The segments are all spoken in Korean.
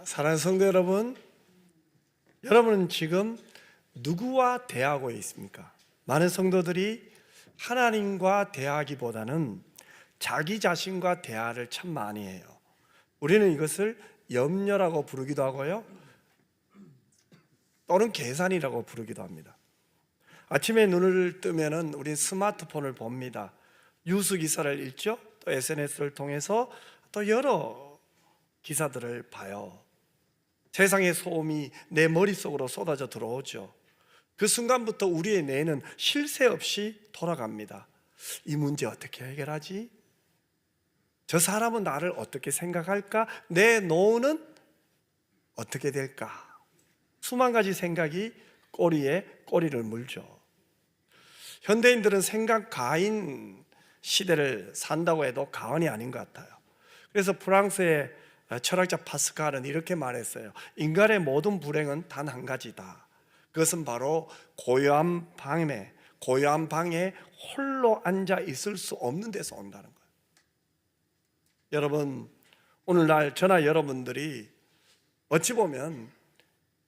사랑하는 성도 여러분, 여러분은 지금 누구와 대하고 있습니까? 많은 성도들이 하나님과 대하기보다는 자기 자신과 대화를 참 많이 해요. 우리는 이것을 염려라고 부르기도 하고요, 또는 계산이라고 부르기도 합니다. 아침에 눈을 뜨면은 우리 스마트폰을 봅니다. 뉴스 기사를 읽죠. 또 SNS를 통해서 또 여러 기사들을 봐요. 세상의 소음이 내 머릿속으로 쏟아져 들어오죠. 그 순간부터 우리의 뇌는 쉴 새 없이 돌아갑니다. 이 문제 어떻게 해결하지? 저 사람은 나를 어떻게 생각할까? 내 노후는 어떻게 될까? 수만 가지 생각이 꼬리에 꼬리를 물죠. 현대인들은 생각 가인 시대를 산다고 해도 과언이 아닌 것 같아요. 그래서 프랑스의 철학자 파스칼은 이렇게 말했어요. 인간의 모든 불행은 단 한 가지다. 그것은 바로 고요한 방에 홀로 앉아 있을 수 없는 데서 온다는 거예요. 여러분, 오늘날 저나 여러분들이 어찌 보면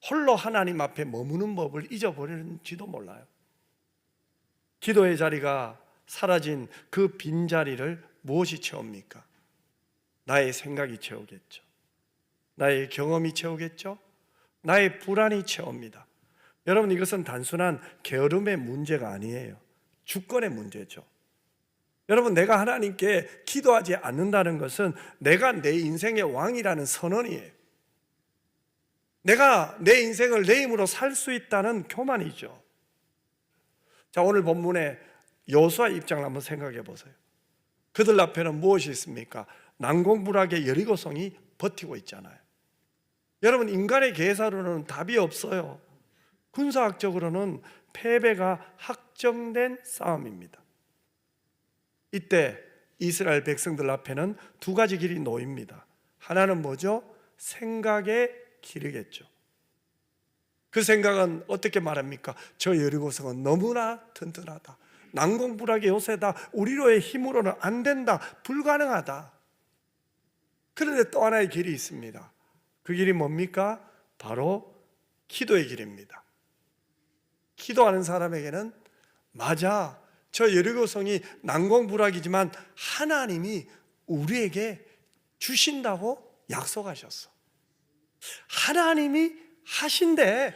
홀로 하나님 앞에 머무는 법을 잊어버리는지도 몰라요. 기도의 자리가 사라진 그 빈자리를 무엇이 채웁니까? 나의 생각이 채우겠죠. 나의 경험이 채우겠죠. 나의 불안이 채웁니다. 여러분, 이것은 단순한 게으름의 문제가 아니에요. 주권의 문제죠. 여러분, 내가 하나님께 기도하지 않는다는 것은 내가 내 인생의 왕이라는 선언이에요. 내가 내 인생을 내 힘으로 살 수 있다는 교만이죠. 자, 오늘 본문의 여호수아 입장을 한번 생각해 보세요. 그들 앞에는 무엇이 있습니까? 난공불락의 여리고성이 버티고 있잖아요. 여러분, 인간의 계산으로는 답이 없어요. 군사학적으로는 패배가 확정된 싸움입니다. 이때 이스라엘 백성들 앞에는 두 가지 길이 놓입니다. 하나는 뭐죠? 생각의 길이겠죠. 그 생각은 어떻게 말합니까? 저 여리고성은 너무나 튼튼하다. 난공불락의 요새다. 우리로의 힘으로는 안 된다. 불가능하다. 그런데 또 하나의 길이 있습니다. 그 길이 뭡니까? 바로 기도의 길입니다. 기도하는 사람에게는 맞아, 저 여리고성이 난공불락이지만 하나님이 우리에게 주신다고 약속하셨어. 하나님이 하신대.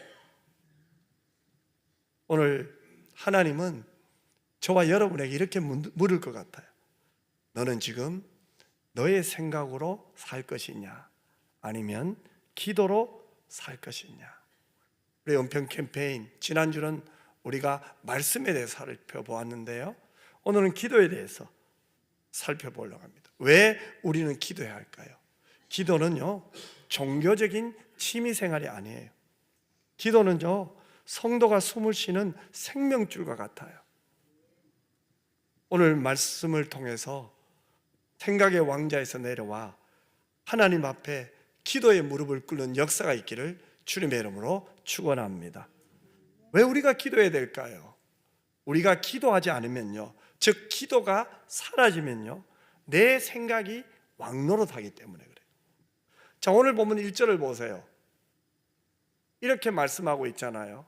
오늘 하나님은 저와 여러분에게 이렇게 물을 것 같아요. 너는 지금 너의 생각으로 살 것이냐, 아니면 기도로 살 것이냐? 우리 은평 캠페인, 지난주는 우리가 말씀에 대해서 살펴보았는데요, 오늘은 기도에 대해서 살펴보려고 합니다. 왜 우리는 기도해야 할까요? 기도는요, 종교적인 취미생활이 아니에요. 기도는요, 성도가 숨을 쉬는 생명줄과 같아요. 오늘 말씀을 통해서 생각의 왕자에서 내려와 하나님 앞에 기도의 무릎을 꿇는 역사가 있기를 주님의 이름으로 축원합니다. 왜 우리가 기도해야 될까요? 우리가 기도하지 않으면요, 즉 기도가 사라지면요, 내 생각이 왕노릇하기 때문에 그래요. 자, 오늘 보면 1절을 보세요. 이렇게 말씀하고 있잖아요.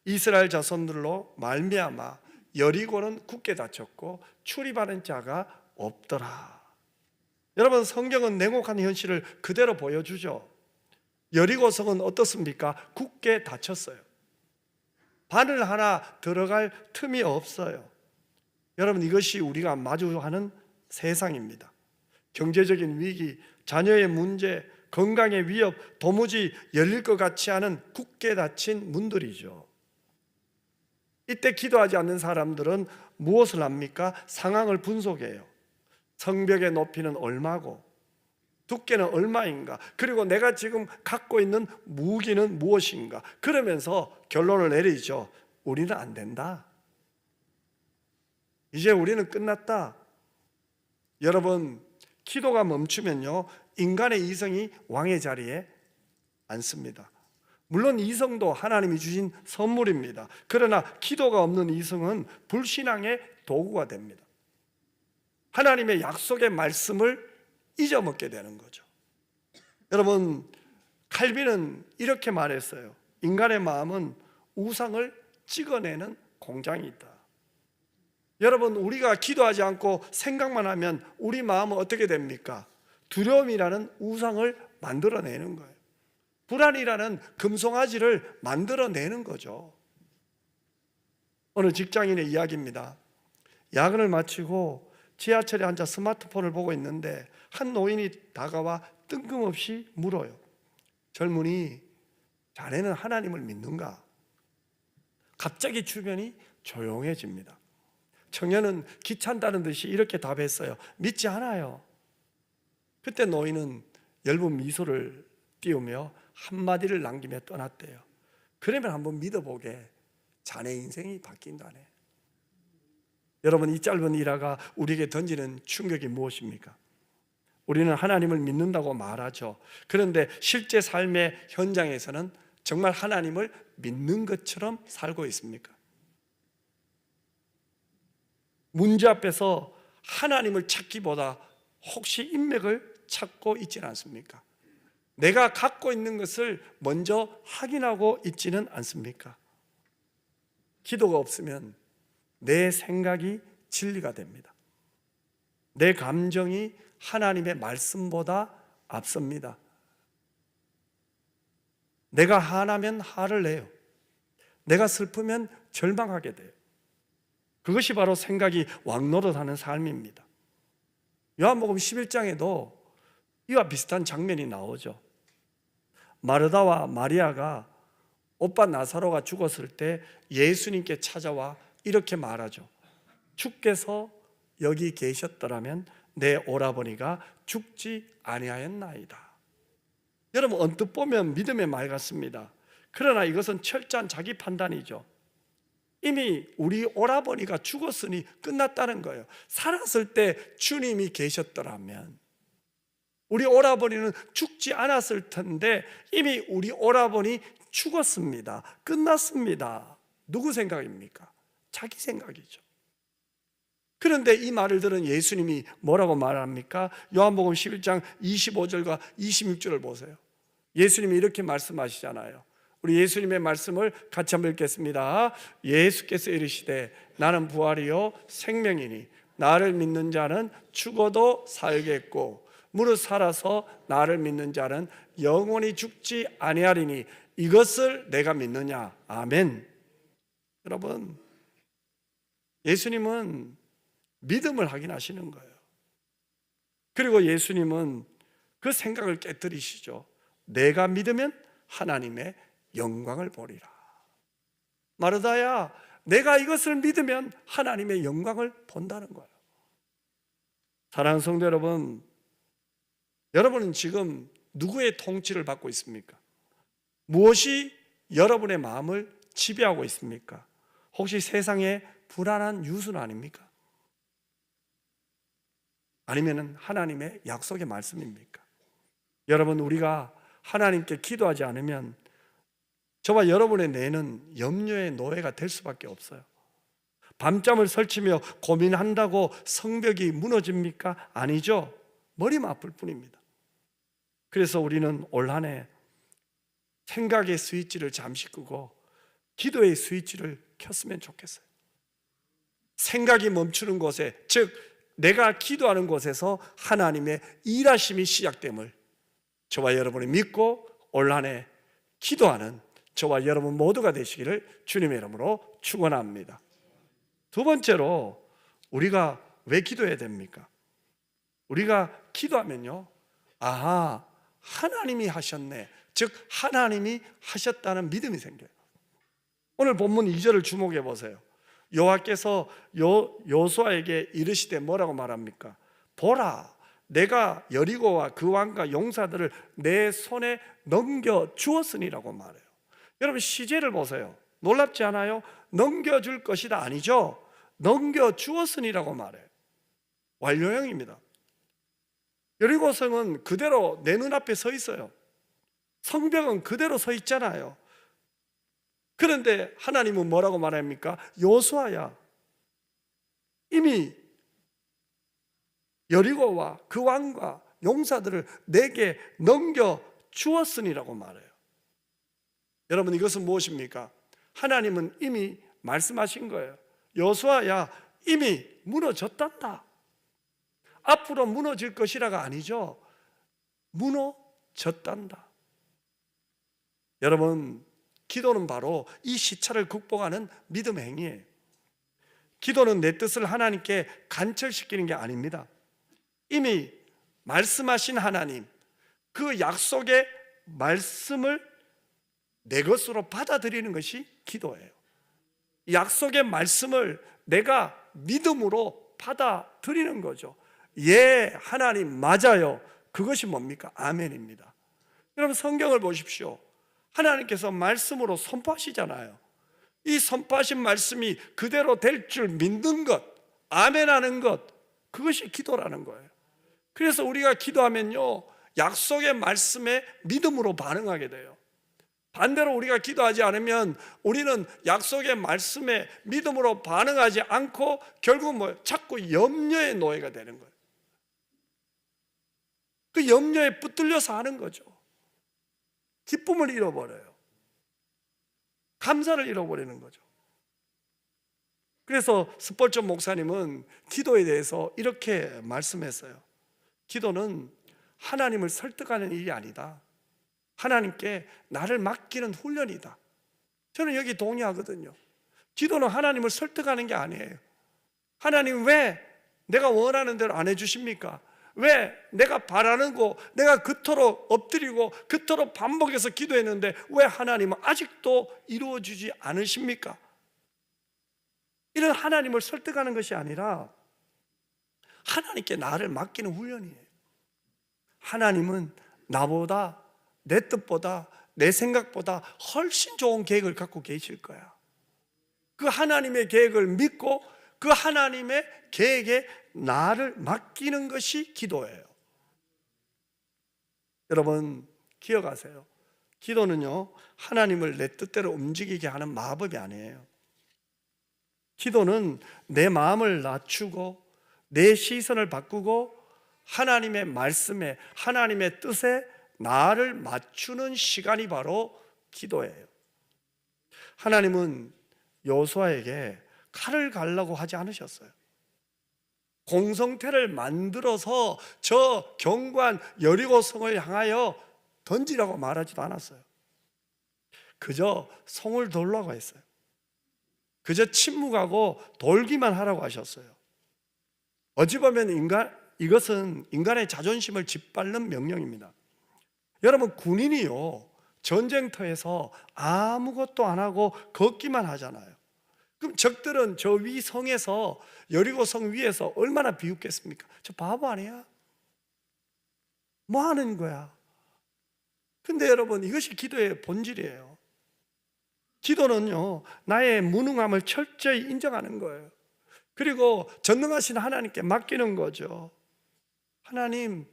이스라엘 자손들로 말미암아 여리고는 굳게 닫혔고 출입하는 자가 없더라. 여러분, 성경은 냉혹한 현실을 그대로 보여주죠. 여리고성은 어떻습니까? 굳게 닫혔어요. 바늘 하나 들어갈 틈이 없어요. 여러분, 이것이 우리가 마주하는 세상입니다. 경제적인 위기, 자녀의 문제, 건강의 위협, 도무지 열릴 것 같지 않은 굳게 닫힌 문들이죠. 이때 기도하지 않는 사람들은 무엇을 합니까? 상황을 분석해요. 성벽의 높이는 얼마고 두께는 얼마인가, 그리고 내가 지금 갖고 있는 무기는 무엇인가, 그러면서 결론을 내리죠. 우리는 안 된다. 이제 우리는 끝났다. 여러분, 기도가 멈추면요, 인간의 이성이 왕의 자리에 앉습니다. 물론 이성도 하나님이 주신 선물입니다. 그러나 기도가 없는 이성은 불신앙의 도구가 됩니다. 하나님의 약속의 말씀을 잊어먹게 되는 거죠. 여러분, 칼빈은 이렇게 말했어요. 인간의 마음은 우상을 찍어내는 공장이 있다. 여러분, 우리가 기도하지 않고 생각만 하면 우리 마음은 어떻게 됩니까? 두려움이라는 우상을 만들어내는 거예요. 불안이라는 금송아지를 만들어내는 거죠. 오늘 직장인의 이야기입니다. 야근을 마치고 지하철에 앉아 스마트폰을 보고 있는데 한 노인이 다가와 뜬금없이 물어요. 젊은이, 자네는 하나님을 믿는가? 갑자기 주변이 조용해집니다. 청년은 귀찮다는 듯이 이렇게 답했어요. 믿지 않아요. 그때 노인은 엷은 미소를 띄우며 한마디를 남기며 떠났대요. 그러면 한번 믿어보게. 자네 인생이 바뀐다네. 여러분, 이 짧은 일화가 우리에게 던지는 충격이 무엇입니까? 우리는 하나님을 믿는다고 말하죠. 그런데 실제 삶의 현장에서는 정말 하나님을 믿는 것처럼 살고 있습니까? 문제 앞에서 하나님을 찾기보다 혹시 인맥을 찾고 있지는 않습니까? 내가 갖고 있는 것을 먼저 확인하고 있지는 않습니까? 기도가 없으면 내 생각이 진리가 됩니다. 내 감정이 하나님의 말씀보다 앞섭니다. 내가 화나면 화를 내요. 내가 슬프면 절망하게 돼요. 그것이 바로 생각이 왕노릇하는 삶입니다. 요한복음 11장에도 이와 비슷한 장면이 나오죠. 마르다와 마리아가 오빠 나사로가 죽었을 때 예수님께 찾아와 이렇게 말하죠. 주께서 여기 계셨더라면 내 오라버니가 죽지 아니하였나이다. 여러분, 언뜻 보면 믿음의 말 같습니다. 그러나 이것은 철저한 자기 판단이죠. 이미 우리 오라버니가 죽었으니 끝났다는 거예요. 살았을 때 주님이 계셨더라면 우리 오라버니는 죽지 않았을 텐데 이미 우리 오라버니 죽었습니다. 끝났습니다. 누구 생각입니까? 자기 생각이죠. 그런데 이 말을 들은 예수님이 뭐라고 말합니까? 요한복음 11장 25절과 26절을 보세요. 예수님이 이렇게 말씀하시잖아요. 우리 예수님의 말씀을 같이 한번 읽겠습니다. 예수께서 이르시되 나는 부활이요 생명이니 나를 믿는 자는 죽어도 살겠고 무릇 살아서 나를 믿는 자는 영원히 죽지 아니하리니 이것을 내가 믿느냐? 아멘. 여러분, 예수님은 믿음을 확인하시는 거예요. 그리고 예수님은 그 생각을 깨뜨리시죠. 내가 믿으면 하나님의 영광을 보리라. 마르다야, 내가 이것을 믿으면 하나님의 영광을 본다는 거예요. 사랑하는 성도 여러분, 여러분은 지금 누구의 통치를 받고 있습니까? 무엇이 여러분의 마음을 지배하고 있습니까? 혹시 세상의 불안한 유수는 아닙니까? 아니면 하나님의 약속의 말씀입니까? 여러분, 우리가 하나님께 기도하지 않으면 저와 여러분의 뇌는 염려의 노예가 될 수밖에 없어요. 밤잠을 설치며 고민한다고 성벽이 무너집니까? 아니죠. 머리만 아플 뿐입니다. 그래서 우리는 올 한 해 생각의 스위치를 잠시 끄고 기도의 스위치를 켰으면 좋겠어요. 생각이 멈추는 곳에, 즉 내가 기도하는 곳에서 하나님의 일하심이 시작됨을 저와 여러분이 믿고 올 한 해 기도하는 저와 여러분 모두가 되시기를 주님의 이름으로 축원합니다. 두 번째로, 우리가 왜 기도해야 됩니까? 우리가 기도하면요, 아하, 하나님이 하셨네, 즉 하나님이 하셨다는 믿음이 생겨요. 오늘 본문 2절을 주목해 보세요. 여호와께서 여호수아에게 이르시되 뭐라고 말합니까? 보라, 내가 여리고와 그 왕과 용사들을 내 손에 넘겨 주었으니라고 말해요. 여러분, 시제를 보세요. 놀랍지 않아요? 넘겨줄 것이다 아니죠? 넘겨 주었으니라고 말해요. 완료형입니다. 여리고성은 그대로 내 눈앞에 서 있어요. 성벽은 그대로 서 있잖아요. 그런데 하나님은 뭐라고 말합니까? 여호수아야, 이미 여리고와 그 왕과 용사들을 내게 넘겨 주었으니라고 말해요. 여러분, 이것은 무엇입니까? 하나님은 이미 말씀하신 거예요. 여호수아야, 이미 무너졌단다. 앞으로 무너질 것이라가 아니죠. 무너졌단다. 여러분, 기도는 바로 이 시차를 극복하는 믿음의 행위예요. 기도는 내 뜻을 하나님께 간철시키는 게 아닙니다. 이미 말씀하신 하나님, 그 약속의 말씀을 내 것으로 받아들이는 것이 기도예요. 약속의 말씀을 내가 믿음으로 받아들이는 거죠. 예, 하나님 맞아요. 그것이 뭡니까? 아멘입니다. 여러분, 성경을 보십시오. 하나님께서 말씀으로 선포하시잖아요. 이 선포하신 말씀이 그대로 될 줄 믿는 것, 아멘하는 것, 그것이 기도라는 거예요. 그래서 우리가 기도하면요, 약속의 말씀에 믿음으로 반응하게 돼요. 반대로 우리가 기도하지 않으면 우리는 약속의 말씀에 믿음으로 반응하지 않고 결국 자꾸 염려의 노예가 되는 거예요. 그 염려에 붙들려서 하는 거죠. 기쁨을 잃어버려요. 감사를 잃어버리는 거죠. 그래서 스폴전 목사님은 기도에 대해서 이렇게 말씀했어요. 기도는 하나님을 설득하는 일이 아니다. 하나님께 나를 맡기는 훈련이다. 저는 여기 동의하거든요. 기도는 하나님을 설득하는 게 아니에요. 하나님, 왜 내가 원하는 대로 안 해주십니까? 왜 내가 바라는 거 내가 그토록 엎드리고 그토록 반복해서 기도했는데 왜 하나님은 아직도 이루어주지 않으십니까? 이런 하나님을 설득하는 것이 아니라 하나님께 나를 맡기는 훈련이에요. 하나님은 나보다, 내 뜻보다, 내 생각보다 훨씬 좋은 계획을 갖고 계실 거야. 그 하나님의 계획을 믿고 그 하나님의 계획에 나를 맡기는 것이 기도예요. 여러분, 기억하세요. 기도는요, 하나님을 내 뜻대로 움직이게 하는 마법이 아니에요. 기도는 내 마음을 낮추고 내 시선을 바꾸고 하나님의 말씀에, 하나님의 뜻에 나를 맞추는 시간이 바로 기도예요. 하나님은 여호수아에게 칼을 갈라고 하지 않으셨어요. 공성태를 만들어서 저 견고한 여리고성을 향하여 던지라고 말하지도 않았어요. 그저 성을 돌라고 했어요. 그저 침묵하고 돌기만 하라고 하셨어요. 어찌 보면 이것은 인간의 자존심을 짓밟는 명령입니다. 여러분, 군인이요, 전쟁터에서 아무것도 안 하고 걷기만 하잖아요. 그럼 적들은 저 위 성에서, 여리고 성 위에서 얼마나 비웃겠습니까? 저 바보 아니야? 뭐 하는 거야? 근데 여러분, 이것이 기도의 본질이에요. 기도는요, 나의 무능함을 철저히 인정하는 거예요. 그리고 전능하신 하나님께 맡기는 거죠. 하나님,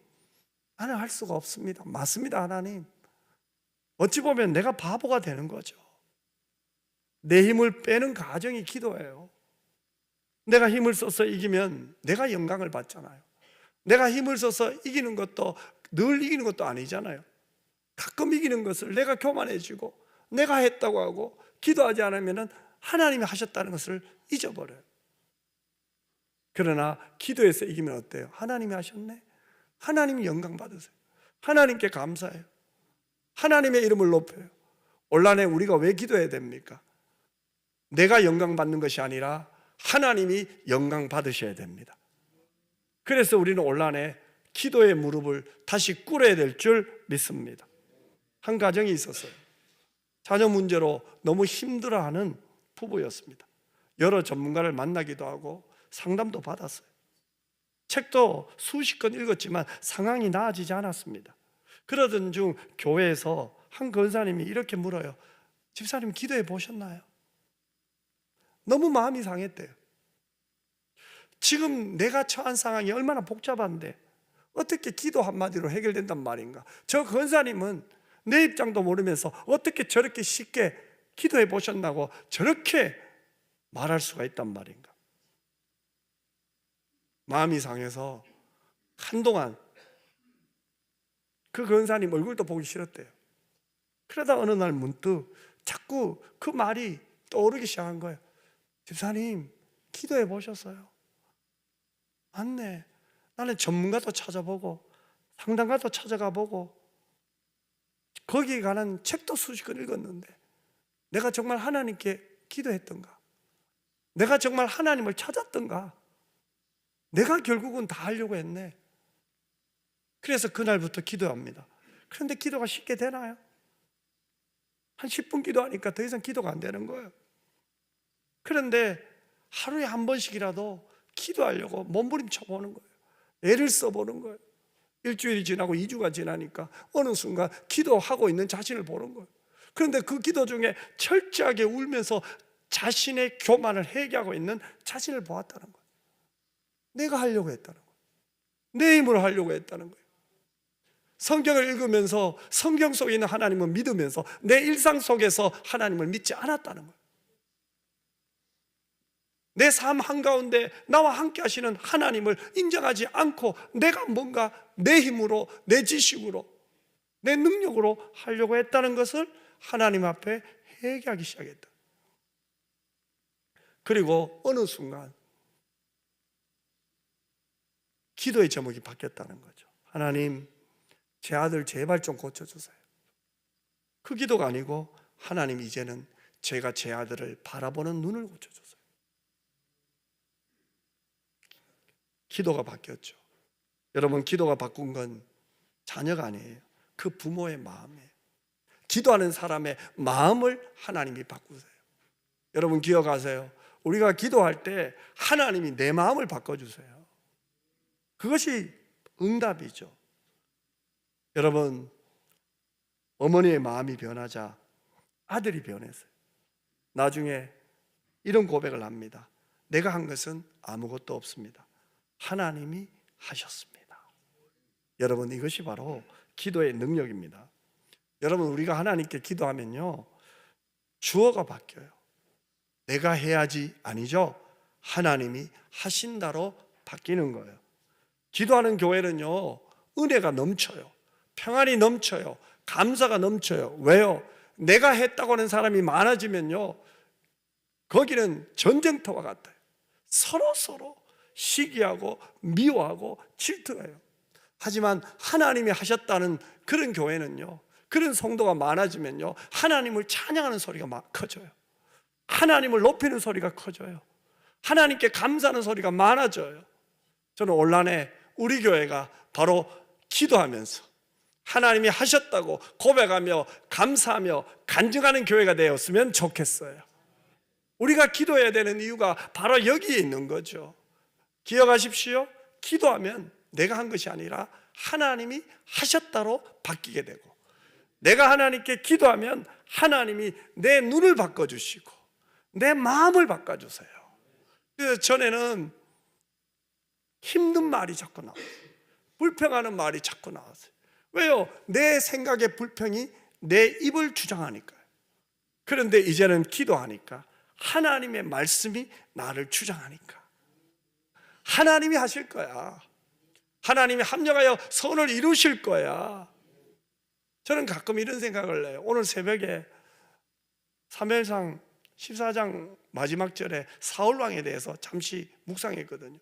나는 할 수가 없습니다. 맞습니다, 하나님. 어찌 보면 내가 바보가 되는 거죠. 내 힘을 빼는 과정이 기도예요. 내가 힘을 써서 이기면 내가 영광을 받잖아요. 내가 힘을 써서 이기는 것도 늘 이기는 것도 아니잖아요. 가끔 이기는 것을 내가 교만해지고 내가 했다고 하고 기도하지 않으면 하나님이 하셨다는 것을 잊어버려요. 그러나 기도해서 이기면 어때요? 하나님이 하셨네? 하나님이 영광 받으세요. 하나님께 감사해요. 하나님의 이름을 높여요. 온란에 우리가 왜 기도해야 됩니까? 내가 영광 받는 것이 아니라 하나님이 영광 받으셔야 됩니다. 그래서 우리는 온란에 기도의 무릎을 다시 꿇어야 될 줄 믿습니다. 한 가정이 있었어요. 자녀 문제로 너무 힘들어하는 부부였습니다. 여러 전문가를 만나기도 하고 상담도 받았어요. 책도 수십 권 읽었지만 상황이 나아지지 않았습니다. 그러던 중 교회에서 한 권사님이 이렇게 물어요. 집사님, 기도해 보셨나요? 너무 마음이 상했대요. 지금 내가 처한 상황이 얼마나 복잡한데 어떻게 기도 한마디로 해결된단 말인가? 저 권사님은 내 입장도 모르면서 어떻게 저렇게 쉽게 기도해 보셨나고 저렇게 말할 수가 있단 말인가? 마음이 상해서 한동안 그 권사님 얼굴도 보기 싫었대요. 그러다 어느 날 문득 자꾸 그 말이 떠오르기 시작한 거예요. 집사님, 기도해 보셨어요? 맞네. 나는 전문가도 찾아보고 상담가도 찾아가 보고 거기에 관한 책도 수십 권 읽었는데 내가 정말 하나님께 기도했던가? 내가 정말 하나님을 찾았던가? 내가 결국은 다 하려고 했네. 그래서 그날부터 기도합니다. 그런데 기도가 쉽게 되나요? 한 10분 기도하니까 더 이상 기도가 안 되는 거예요. 그런데 하루에 한 번씩이라도 기도하려고 몸부림쳐 보는 거예요. 애를 써보는 거예요. 일주일이 지나고 2주가 지나니까 어느 순간 기도하고 있는 자신을 보는 거예요. 그런데 그 기도 중에 철저하게 울면서 자신의 교만을 회개하고 있는 자신을 보았다는 거예요. 내가 하려고 했다는 거예요. 내 힘으로 하려고 했다는 거예요. 성경을 읽으면서 성경 속에 있는 하나님을 믿으면서 내 일상 속에서 하나님을 믿지 않았다는 거예요. 내 삶 한가운데 나와 함께 하시는 하나님을 인정하지 않고 내가 뭔가 내 힘으로, 내 지식으로, 내 능력으로 하려고 했다는 것을 하나님 앞에 회개하기 시작했다. 그리고 어느 순간 기도의 제목이 바뀌었다는 거죠. 하나님, 제 아들 제발 좀 고쳐주세요. 그 기도가 아니고 하나님, 이제는 제가 제 아들을 바라보는 눈을 고쳐주세요. 기도가 바뀌었죠. 여러분, 기도가 바꾼 건 자녀가 아니에요. 그 부모의 마음이에요. 기도하는 사람의 마음을 하나님이 바꾸세요. 여러분 기억하세요. 우리가 기도할 때 하나님이 내 마음을 바꿔주세요. 그것이 응답이죠. 여러분, 어머니의 마음이 변하자 아들이 변했어요. 나중에 이런 고백을 합니다. 내가 한 것은 아무것도 없습니다. 하나님이 하셨습니다. 여러분, 이것이 바로 기도의 능력입니다. 여러분, 우리가 하나님께 기도하면요, 주어가 바뀌어요. 내가 해야지 아니죠. 하나님이 하신다로 바뀌는 거예요. 기도하는 교회는요, 은혜가 넘쳐요. 평안이 넘쳐요. 감사가 넘쳐요. 왜요? 내가 했다고 하는 사람이 많아지면요, 거기는 전쟁터와 같아요. 서로 시기하고 미워하고 질투해요. 하지만 하나님이 하셨다는 그런 교회는요, 그런 성도가 많아지면요, 하나님을 찬양하는 소리가 막 커져요. 하나님을 높이는 소리가 커져요. 하나님께 감사하는 소리가 많아져요. 저는 올한해 우리 교회가 바로 기도하면서 하나님이 하셨다고 고백하며 감사하며 간증하는 교회가 되었으면 좋겠어요. 우리가 기도해야 되는 이유가 바로 여기에 있는 거죠. 기억하십시오. 기도하면 내가 한 것이 아니라 하나님이 하셨다로 바뀌게 되고, 내가 하나님께 기도하면 하나님이 내 눈을 바꿔주시고 내 마음을 바꿔주세요. 그래서 전에는 힘든 말이 자꾸 나왔어요. 불평하는 말이 자꾸 나왔어요. 왜요? 내 생각의 불평이 내 입을 주장하니까요. 그런데 이제는 기도하니까 하나님의 말씀이 나를 주장하니까 하나님이 하실 거야. 하나님이 합력하여 선을 이루실 거야. 저는 가끔 이런 생각을 해요. 오늘 새벽에 사무엘상 14장 마지막 절에 사울왕에 대해서 잠시 묵상했거든요.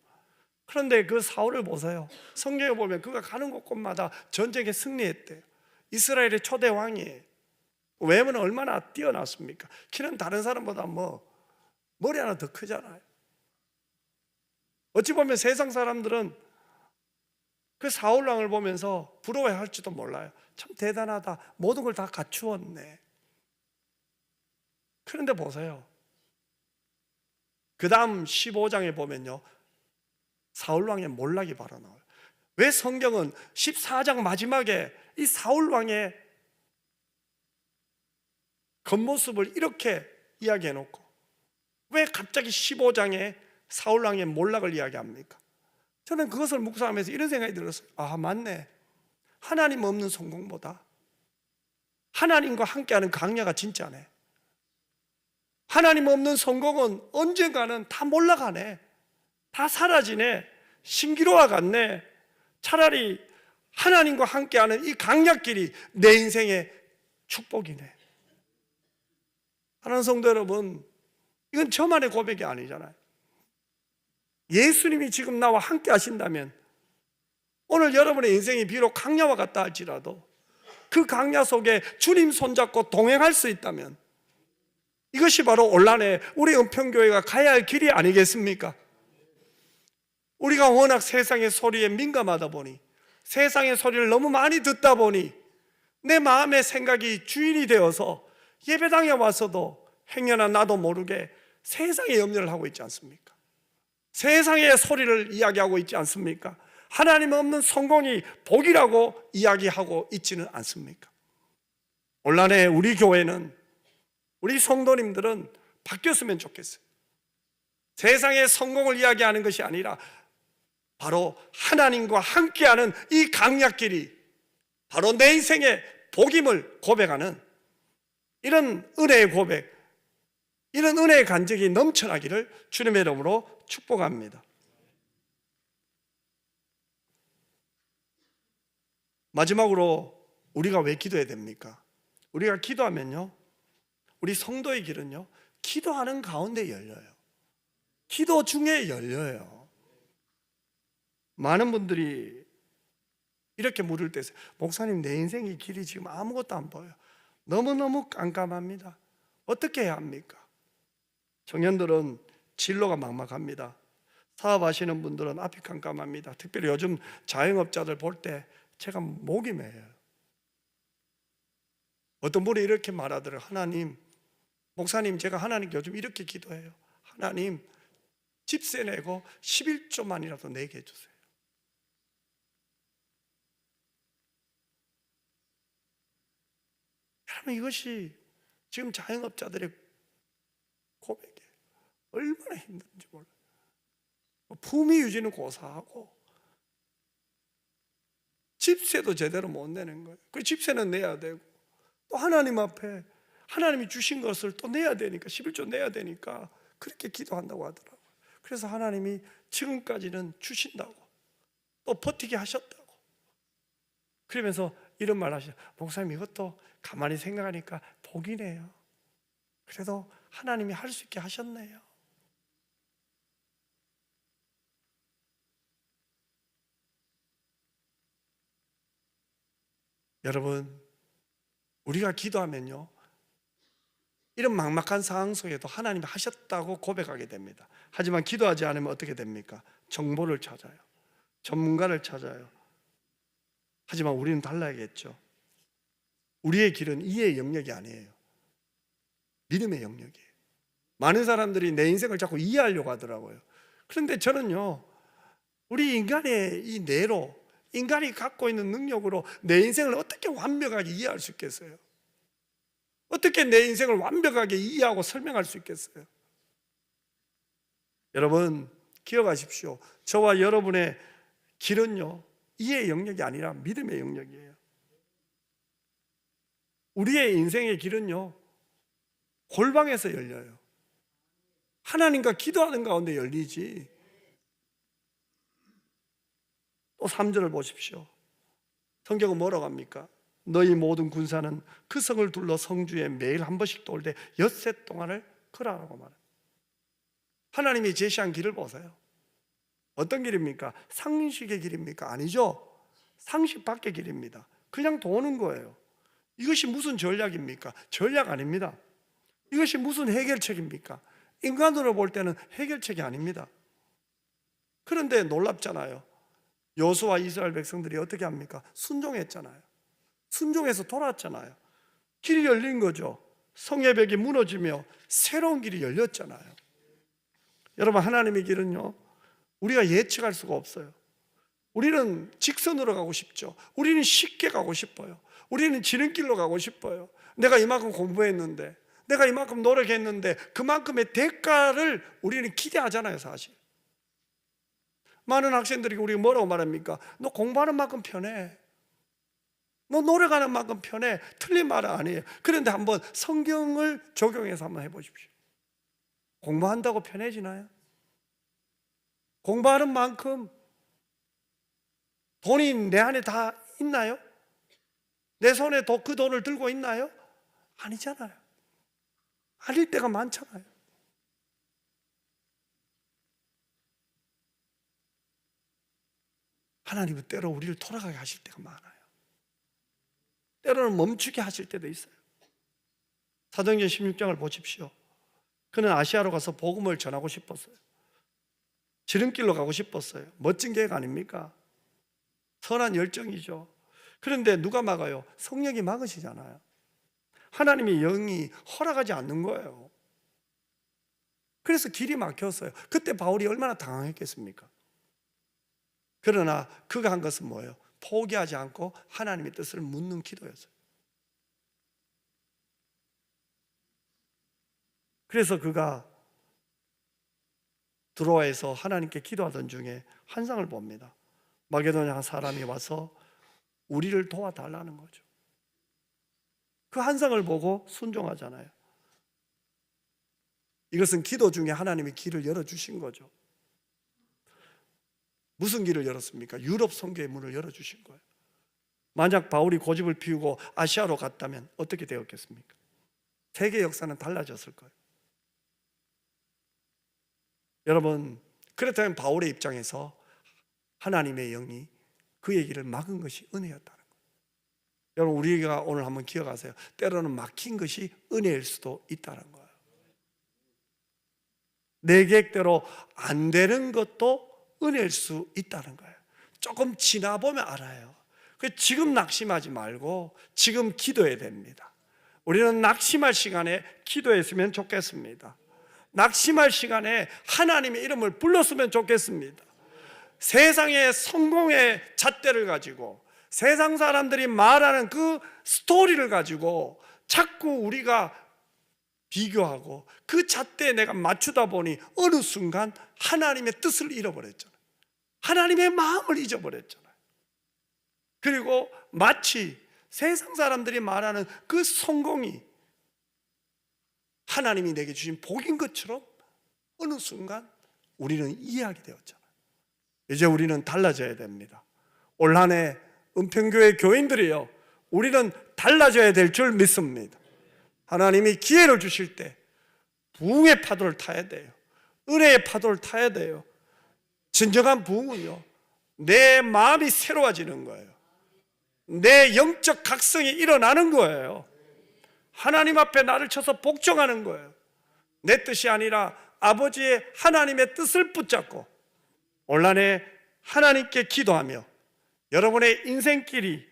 그런데 그 사울을 보세요. 성경에 보면 그가 가는 곳곳마다 전쟁에 승리했대요. 이스라엘의 초대 왕이에요. 외모는 얼마나 뛰어났습니까? 키는 다른 사람보다 머리 하나 더 크잖아요. 어찌 보면 세상 사람들은 그 사울왕을 보면서 부러워할지도 몰라요. 참 대단하다. 모든 걸 다 갖추었네. 그런데 보세요. 그 다음 15장에 보면요, 사울왕의 몰락이 바로 나와요. 왜 성경은 14장 마지막에 이 사울왕의 겉모습을 이렇게 이야기해놓고 왜 갑자기 15장에 사울왕의 몰락을 이야기합니까? 저는 그것을 묵상하면서 이런 생각이 들었어요. 아, 맞네. 하나님 없는 성공보다 하나님과 함께하는 강야가 진짜네. 하나님 없는 성공은 언젠가는 다 몰락하네. 다 사라지네. 신기루와 같네. 차라리 하나님과 함께하는 이 강약길이 내 인생의 축복이네. 사랑하는 성도 여러분, 이건 저만의 고백이 아니잖아요. 예수님이 지금 나와 함께 하신다면 오늘 여러분의 인생이 비록 강야와 같다 할지라도 그 강야 속에 주님 손잡고 동행할 수 있다면 이것이 바로 온란의 우리 은평교회가 가야 할 길이 아니겠습니까? 우리가 워낙 세상의 소리에 민감하다 보니, 세상의 소리를 너무 많이 듣다 보니 내 마음의 생각이 주인이 되어서 예배당에 와서도 행여나 나도 모르게 세상의 염려를 하고 있지 않습니까? 세상의 소리를 이야기하고 있지 않습니까? 하나님 없는 성공이 복이라고 이야기하고 있지는 않습니까? 온란의 우리 교회는, 우리 성도님들은 바뀌었으면 좋겠어요. 세상의 성공을 이야기하는 것이 아니라 바로 하나님과 함께하는 이 강약길이 바로 내 인생의 복임을 고백하는 이런 은혜의 고백, 이런 은혜의 간증이 넘쳐나기를 주님의 이름으로 축복합니다. 마지막으로 우리가 왜 기도해야 됩니까? 우리가 기도하면요, 우리 성도의 길은요, 기도하는 가운데 열려요. 기도 중에 열려요. 많은 분들이 이렇게 물을 때, 목사님 내 인생의 길이 지금 아무것도 안 보여요. 너무너무 깜깜합니다. 어떻게 해야 합니까? 청년들은 진로가 막막합니다. 사업하시는 분들은 앞이 깜깜합니다. 특별히 요즘 자영업자들 볼 때 제가 목이 메어요. 어떤 분이 이렇게 말하더라고요. 하나님, 목사님 제가 하나님께 요즘 이렇게 기도해요. 하나님, 집세 내고 11조만이라도 내게 해주세요. 여러분, 이것이 지금 자영업자들의 고백이에요. 얼마나 힘든지 몰라요. 품위 유지는 고사하고 집세도 제대로 못 내는 거예요. 그 집세는 내야 되고 또 하나님 앞에 하나님이 주신 것을 또 내야 되니까 11조 내야 되니까 그렇게 기도한다고 하더라고요. 그래서 하나님이 지금까지는 주신다고 또 버티게 하셨다고 그러면서 이런 말 하시죠. 목사님 이것도 가만히 생각하니까 복이네요. 그래도 하나님이 할 수 있게 하셨네요. 여러분, 우리가 기도하면요, 이런 막막한 상황 속에도 하나님이 하셨다고 고백하게 됩니다. 하지만 기도하지 않으면 어떻게 됩니까? 정보를 찾아요. 전문가를 찾아요. 하지만 우리는 달라야겠죠. 우리의 길은 이해의 영역이 아니에요. 믿음의 영역이에요. 많은 사람들이 내 인생을 자꾸 이해하려고 하더라고요. 그런데 저는요, 우리 인간의 이 뇌로, 인간이 갖고 있는 능력으로 내 인생을 어떻게 완벽하게 이해할 수 있겠어요? 어떻게 내 인생을 완벽하게 이해하고 설명할 수 있겠어요? 여러분, 기억하십시오. 저와 여러분의 길은요, 이해의 영역이 아니라 믿음의 영역이에요. 우리의 인생의 길은요, 골방에서 열려요. 하나님과 기도하는 가운데 열리지. 또 3절을 보십시오. 성경은 뭐라고 합니까? 너희 모든 군사는 그 성을 둘러 성주에 매일 한 번씩 돌되 엿새 동안을 걸어라고 말합니다. 하나님이 제시한 길을 보세요. 어떤 길입니까? 상식의 길입니까? 아니죠. 상식 밖의 길입니다. 그냥 도는 거예요. 이것이 무슨 전략입니까? 전략 아닙니다. 이것이 무슨 해결책입니까? 인간으로 볼 때는 해결책이 아닙니다. 그런데 놀랍잖아요. 여호수아 이스라엘 백성들이 어떻게 합니까? 순종했잖아요. 순종해서 돌아왔잖아요. 길이 열린 거죠. 성의 벽이 무너지며 새로운 길이 열렸잖아요. 여러분, 하나님의 길은요, 우리가 예측할 수가 없어요. 우리는 직선으로 가고 싶죠. 우리는 쉽게 가고 싶어요. 우리는 지름길로 가고 싶어요. 내가 이만큼 공부했는데, 내가 이만큼 노력했는데 그만큼의 대가를 우리는 기대하잖아요, 사실. 많은 학생들이 우리가 뭐라고 말합니까? 너 공부하는 만큼 편해. 너 노력하는 만큼 편해. 틀린 말은 아니에요. 그런데 한번 성경을 적용해서 한번 해보십시오. 공부한다고 편해지나요? 공부하는 만큼 돈이 내 안에 다 있나요? 내 손에 그 돈을 들고 있나요? 아니잖아요. 아닐 때가 많잖아요. 하나님은 때로 우리를 돌아가게 하실 때가 많아요. 때로는 멈추게 하실 때도 있어요. 사도행전 16장을 보십시오. 그는 아시아로 가서 복음을 전하고 싶었어요. 지름길로 가고 싶었어요. 멋진 계획 아닙니까? 선한 열정이죠. 그런데 누가 막아요? 성령이 막으시잖아요. 하나님의 영이 허락하지 않는 거예요. 그래서 길이 막혔어요. 그때 바울이 얼마나 당황했겠습니까? 그러나 그가 한 것은 뭐예요? 포기하지 않고 하나님의 뜻을 묻는 기도였어요. 그래서 그가 드로아에서 하나님께 기도하던 중에 환상을 봅니다. 마게도냐 사람이 와서 우리를 도와달라는 거죠. 그 환상을 보고 순종하잖아요. 이것은 기도 중에 하나님이 길을 열어주신 거죠. 무슨 길을 열었습니까? 유럽 선교의 문을 열어주신 거예요. 만약 바울이 고집을 피우고 아시아로 갔다면 어떻게 되었겠습니까? 세계 역사는 달라졌을 거예요. 여러분, 그렇다면 바울의 입장에서 하나님의 영이 그의 길을 막은 것이 은혜였다는 거예요. 여러분, 우리가 오늘 한번 기억하세요. 때로는 막힌 것이 은혜일 수도 있다는 거예요. 내 계획대로 안 되는 것도 은혜일 수 있다는 거예요. 조금 지나보면 알아요. 지금 낙심하지 말고 지금 기도해야 됩니다. 우리는 낙심할 시간에 기도했으면 좋겠습니다. 낙심할 시간에 하나님의 이름을 불렀으면 좋겠습니다. 세상의 성공의 잣대를 가지고 세상 사람들이 말하는 그 스토리를 가지고 자꾸 우리가 비교하고 그 잣대에 내가 맞추다 보니 어느 순간 하나님의 뜻을 잃어버렸잖아요. 하나님의 마음을 잊어버렸잖아요. 그리고 마치 세상 사람들이 말하는 그 성공이 하나님이 내게 주신 복인 것처럼 어느 순간 우리는 이해하게 되었잖아요. 이제 우리는 달라져야 됩니다. 올 한 해 은평교회 교인들이요, 우리는 달라져야 될 줄 믿습니다. 하나님이 기회를 주실 때 부흥의 파도를 타야 돼요. 은혜의 파도를 타야 돼요. 진정한 부흥은요, 내 마음이 새로워지는 거예요. 내 영적 각성이 일어나는 거예요. 하나님 앞에 나를 쳐서 복종하는 거예요. 내 뜻이 아니라 아버지의 하나님의 뜻을 붙잡고 올 한 해 하나님께 기도하며 여러분의 인생길이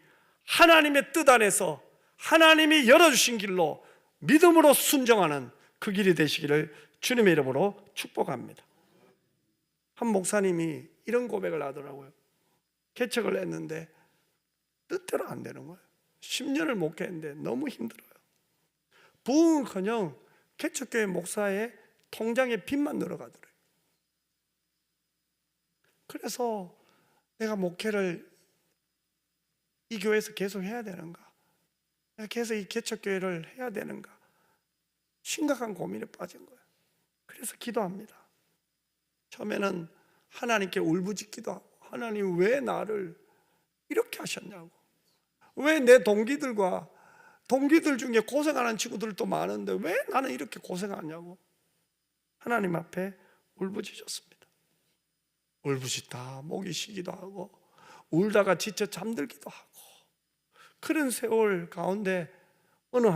하나님의 뜻 안에서 하나님이 열어주신 길로 믿음으로 순종하는 그 길이 되시기를 주님의 이름으로 축복합니다. 한 목사님이 이런 고백을 하더라고요. 개척을 했는데 뜻대로 안 되는 거예요. 10년을 목회했는데 너무 힘들어요. 부흥은커녕 개척교회 목사의 통장에 빚만 늘어가더래요. 그래서 내가 목회를 이 교회에서 계속 해야 되는가? 내가 계속 이 개척교회를 해야 되는가? 심각한 고민에 빠진 거예요. 그래서 기도합니다. 처음에는 하나님께 울부짖기도 하고, 하나님 왜 나를 이렇게 하셨냐고, 왜 내 동기들 중에 고생하는 친구들도 많은데 왜 나는 이렇게 고생하냐고 하나님 앞에 울부짖었습니다. 울부짖다 목이 쉬기도 하고 울다가 지쳐 잠들기도 하고, 그런 세월 가운데 어느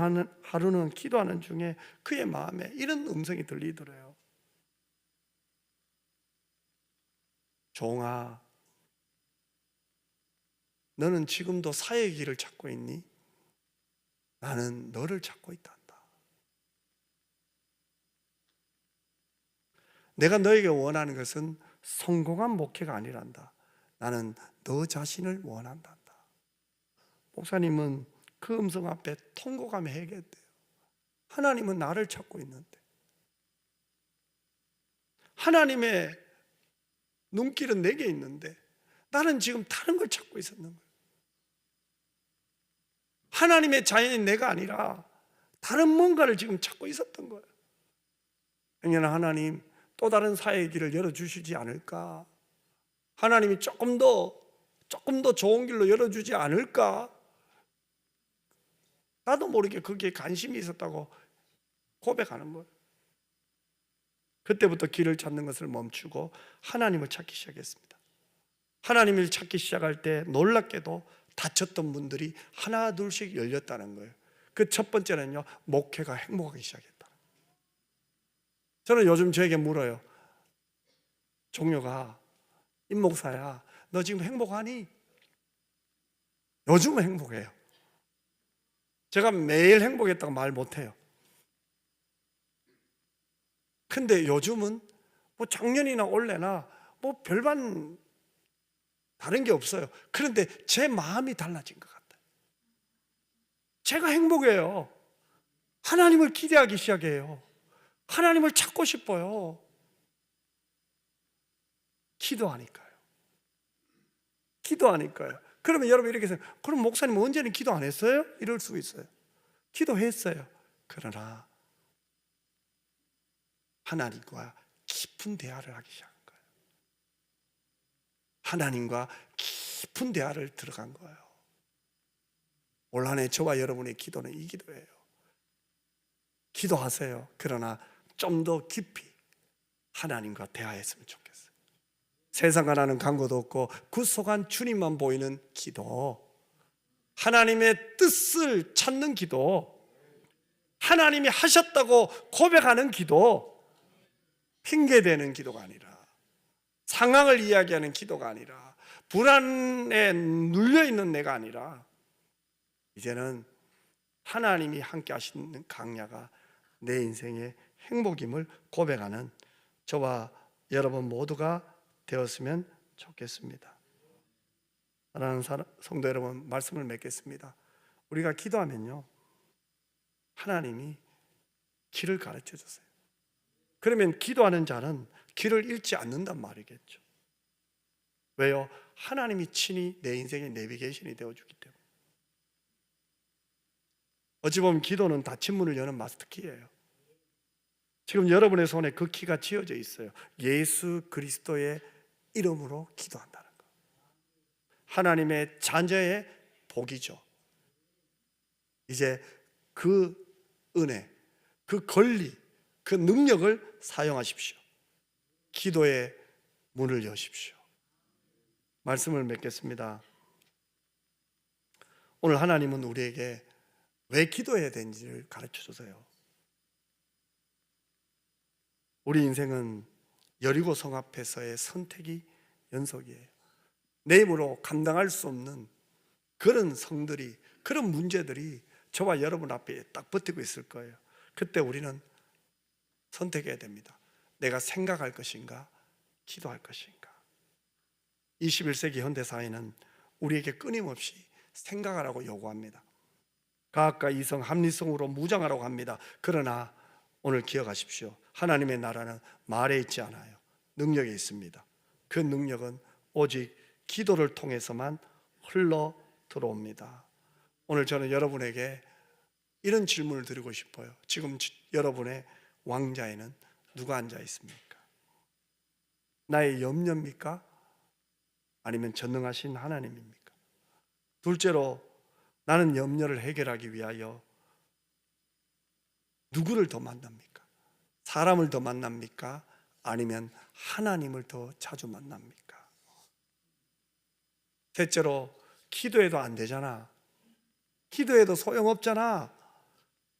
하루는 기도하는 중에 그의 마음에 이런 음성이 들리더래요. 종아, 너는 지금도 사의 길을 찾고 있니? 나는 너를 찾고 있단다. 내가 너에게 원하는 것은 성공한 목회가 아니란다. 나는 너 자신을 원한단다. 목사님은 그 음성 앞에 통곡하며 회개했대요. 하나님은 나를 찾고 있는데, 하나님의 눈길은 내게 있는데 나는 지금 다른 걸 찾고 있었는 거예요. 하나님의 자연인 내가 아니라 다른 뭔가를 지금 찾고 있었던 거예요. 행여나 하나님 또 다른 사회의 길을 열어주시지 않을까, 하나님이 조금 더 조금 더 좋은 길로 열어주지 않을까? 나도 모르게 거기에 관심이 있었다고 고백하는 거예요. 그때부터 길을 찾는 것을 멈추고 하나님을 찾기 시작했습니다. 하나님을 찾기 시작할 때 놀랍게도 닫혔던 문들이 하나 둘씩 열렸다는 거예요. 그 첫 번째는요, 목회가 행복하기 시작했다. 저는 요즘 저에게 물어요. 종료가, 임 목사야, 너 지금 행복하니? 요즘은 행복해요. 제가 매일 행복했다고 말 못해요. 근데 요즘은 뭐 작년이나 올해나 뭐 별반 다른 게 없어요. 그런데 제 마음이 달라진 것 같아요. 제가 행복해요. 하나님을 기대하기 시작해요. 하나님을 찾고 싶어요. 기도하니까요. 기도하니까요. 그러면 여러분 이렇게 해서, 그럼 목사님 언제는 기도 안 했어요? 이럴 수 있어요. 기도했어요. 그러나 하나님과 깊은 대화를 하기 시작한 거예요. 하나님과 깊은 대화를 들어간 거예요. 올 한 해 저와 여러분의 기도는 이 기도예요. 기도하세요. 그러나 좀 더 깊이 하나님과 대화했으면 좋겠어요. 세상과 나는 간고도 없고 그 속안 주님만 보이는 기도, 하나님의 뜻을 찾는 기도, 하나님이 하셨다고 고백하는 기도, 핑계대는 기도가 아니라, 상황을 이야기하는 기도가 아니라, 불안에 눌려있는 내가 아니라, 이제는 하나님이 함께 하시는 강야가 내 인생의 행복임을 고백하는 저와 여러분 모두가 되었으면 좋겠습니다. 사랑하는 성도 여러분, 말씀을 맺겠습니다. 우리가 기도하면요, 하나님이 길을 가르쳐 주세요. 그러면 기도하는 자는 길을 잃지 않는단 말이겠죠. 왜요? 하나님이 친히 내 인생의 내비게이션이 되어주기 때문에. 어찌 보면 기도는 닫힌 문을 여는 마스터키예요. 지금 여러분의 손에 그 키가 쥐어져 있어요. 예수 그리스도의 이름으로 기도한다는 거. 하나님의 자녀의 복이죠. 이제 그 은혜, 그 권리, 그 능력을 사용하십시오. 기도의 문을 여십시오. 말씀을 맺겠습니다. 오늘 하나님은 우리에게 왜 기도해야 되는지를 가르쳐 주세요. 우리 인생은 여리고 성 앞에서의 선택이 연속이에요. 내 힘으로 감당할 수 없는 그런 성들이, 그런 문제들이 저와 여러분 앞에 딱 버티고 있을 거예요. 그때 우리는 선택해야 됩니다. 내가 생각할 것인가, 기도할 것인가. 21세기 현대사회는 우리에게 끊임없이 생각하라고 요구합니다. 과학과 이성, 합리성으로 무장하라고 합니다. 그러나 오늘 기억하십시오. 하나님의 나라는 말에 있지 않아요. 능력에 있습니다. 그 능력은 오직 기도를 통해서만 흘러 들어옵니다. 오늘 저는 여러분에게 이런 질문을 드리고 싶어요. 지금 여러분의 왕좌에는 누가 앉아 있습니까? 나의 염려입니까? 아니면 전능하신 하나님입니까? 둘째로, 나는 염려를 해결하기 위하여 누구를 더 만납니까? 사람을 더 만납니까? 아니면 하나님을 더 자주 만납니까? 셋째로, 기도해도 안 되잖아, 기도해도 소용없잖아,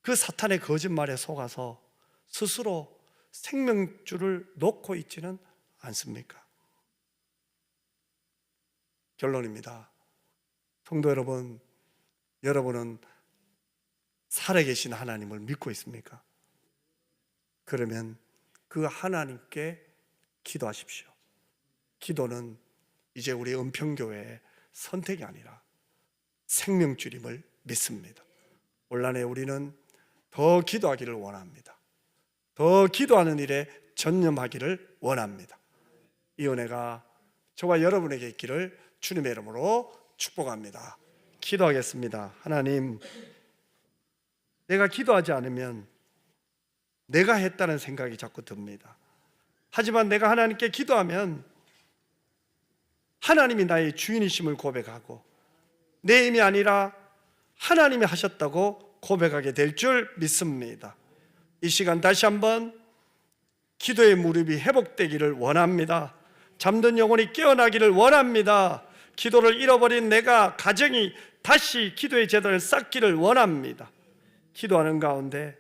그 사탄의 거짓말에 속아서 스스로 생명줄을 놓고 있지는 않습니까? 결론입니다. 성도 여러분, 여러분은 살아계신 하나님을 믿고 있습니까? 그러면 그 하나님께 기도하십시오. 기도는 이제 우리 은평교회의 선택이 아니라 생명줄임을 믿습니다. 올 한해 우리는 더 기도하기를 원합니다. 더 기도하는 일에 전념하기를 원합니다. 이 은혜가 저와 여러분에게 있기를 주님의 이름으로 축복합니다. 기도하겠습니다. 하나님, 내가 기도하지 않으면 내가 했다는 생각이 자꾸 듭니다. 하지만 내가 하나님께 기도하면 하나님이 나의 주인이심을 고백하고 내 힘이 아니라 하나님이 하셨다고 고백하게 될 줄 믿습니다. 이 시간 다시 한번 기도의 무릎이 회복되기를 원합니다. 잠든 영혼이 깨어나기를 원합니다. 기도를 잃어버린 내가, 가정이 다시 기도의 제단을 쌓기를 원합니다. 기도하는 가운데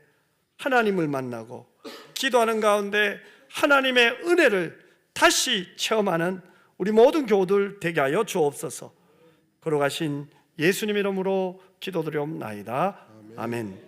하나님을 만나고 기도하는 가운데 하나님의 은혜를 다시 체험하는 우리 모든 교우들 되게 하여 주옵소서. 걸어가신 예수님 이름으로 기도드리옵나이다. 아멘.